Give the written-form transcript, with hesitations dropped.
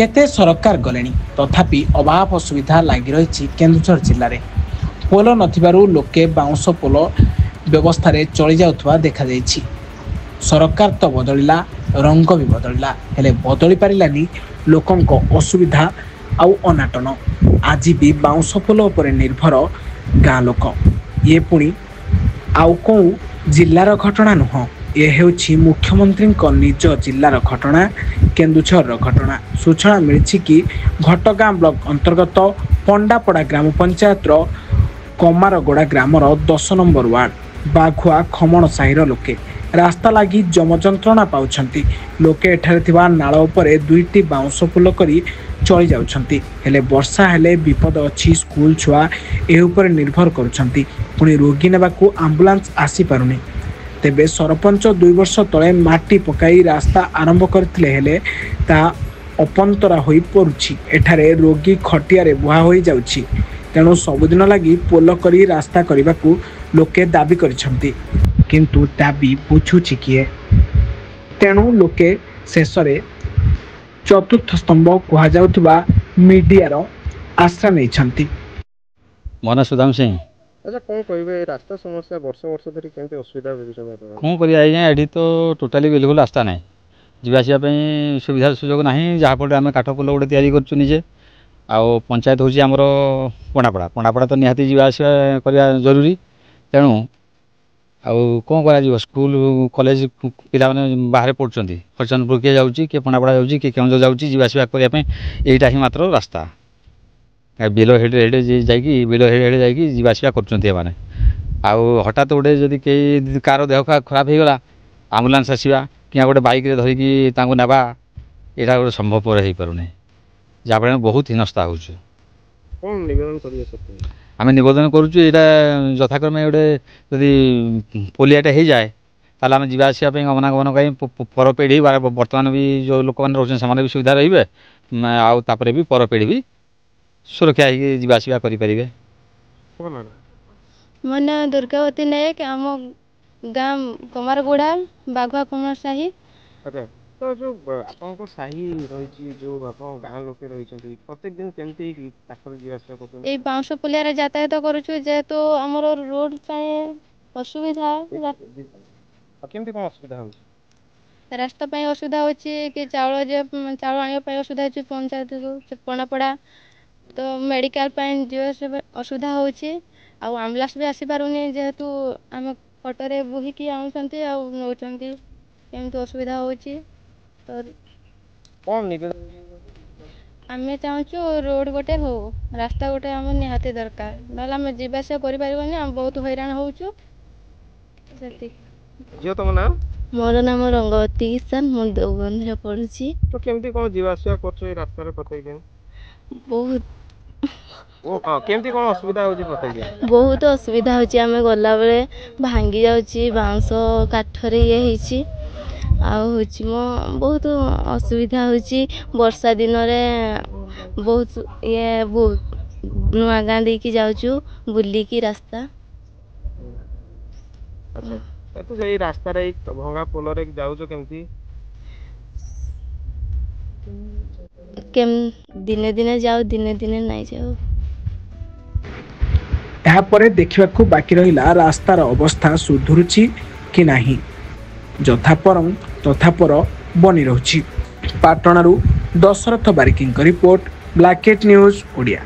केते सरकार गले तथापि अभाव असुविधा लगी रही केन्दुझर जिले में पोल नथिबारु लोके बाउंस पोल व्यवस्था चली जाउथुवा देखा जाइछि। सरकार तो बदलिला रंग भी बदलिला हेले बदली पारिलानी लोकंक असुविधा आउ अनाटन। आज भी बाउंस पोल पर निर्भर गाँ लोक ये पुणी आउ कौ जिलार घटना नुह ये हेउछि मुख्यमंत्री निज जिलार घटना केन्दुझर घटना। सूचना मिली कि घटगाँ ब्लॉक अंतर्गत पंडापड़ा ग्राम पंचायत कमारगोड़ा ग्रामर 10 नंबर वार्ड बाघुआ खमण साहिर लोके रास्ता लगी जम जंत्रणा पाउछंती। लोके एठारे थिबा नाळ उपरे दुईटी बाउंस पुल करी चली जाउछंती हेले वर्षा हेले विपद अछि। स्कूल छुआ ए ऊपर निर्भर करूछंती पुणी रोगी नेबाकू एम्बुलेंस आसी पारुनी। तेबे सरपंच 2 वर्ष तले माटी पकाई रास्ता आरंभ करथिले हेले ता अपंतरा होई पड़ुछि। एठारे रोगी खटिया रे बुहा होई जाउछि तेणु सबुदिन लगी पोल करी रास्ता करने लोके दाबी करिसेंती किंतु दाबी बुझुछि किए। तेणु लोके शेष चतुर्थ स्तंभ कह जाउथबा मीडियार आश्रय नैछंती। मन सुदाम सिंह। अच्छा कौन कहे रास्ता समस्या वर्ष वर्ष धरी केमती असुविधा कौन कर तो टोटाली बिल्कुल रास्ता ना जावासवाई सुविधा सुजोग ना जहाँफल आम काठ पोल गोटे तैयारी कर आउ पंचायत हूँ आमर पंडापड़ा पंडापड़ा तो निहाती जावासवा करवा जरूरी। तेणु आउ कौन कर स्कूल कॉलेज पिला बाहर पढ़ुंट हरिचंद्रपुर किए जाऊँगी किए पंडापड़ा जाऊँगी किए केउझर जाऊँगी जावासवा करने यहीटा ही मात्र रास्ता बिल हेड हेड जाकि बिल हेड हेड जाकि जावासवा कर हठात गोटे जदि कई कार देह खराब हो गला आम्बुलांस आसवा कि गोटे बाइक धरिकी नेबा यहाँ गोटे संभवपर हो पार जहाँफल बहुत हीनस्था हो आम नवेदन करुँ यथाक्रमे गोटे जदि पोलियाटे हो जाए ताल आम जावासवाई गमनागमन कहीं पर पीढ़ी बर्तमान भी जो लोक मैंने रोचे से भी सुविधा रे आउे भी पर पीढ़ी भी सुरक्षा जावासवा करें। मो ना दुर्गावती नायक आम गाँ कमारगोड़ा बाघुआ खमण साही। तो जो आपको साही रही जो गाँ लोके रही प्रत्येक दिन केमती ये बाउंस पुलिया यातायात करुचु जेहेतु आमर रोड असुविधा केमती कौन असुविधा हो रास्ता असुविधा कि चाउल आने असुविधा हो पंचायत पंडापड़ा तो मेडिकल जीवा असुविधा होची आउ एम्बुलेंस भी आसी पारुनी जेहेतु आम कटरे बोहिकी आनुचंती आ नौचंती केमती असुविधा होची। तो कौन आम चाहूँ रोड गोटे हो रास्ता गोटे आम निहाती दरकार ना आम जावास कर आम बहुत हैरान होचु। झील तुम नाम मोर नाम रंगवती किसान मु देवबंध पढ़ुची। तो केमती कौन जावासवा कर रास्ता प्रत्येक दिन बहुत केमती कौन असुविधा होची प्रत्येक दिन बहुत असुविधा होची आम गला बेले भांगी जाउची बाउंस काठरे ये होची मो बहुत असुविधा होची। वर्षा दिन रे बहुत ये नुआ गाँ देकी जाउचु बुलिकी रास्ता। अच्छा तो यही रास्ता रे भंगा पोल रे जाउचो केमती दिने दिने जाओ दिने दिने नहीं जाओ। यापर देखा बाकी रहा रास्तार अवस्था सुधुरुची कि नहीं जथापरम तथापर बनी रही। पाटणारू दशरथ बारिकी रिपोर्ट ब्लैकेट न्यूज ओडिया।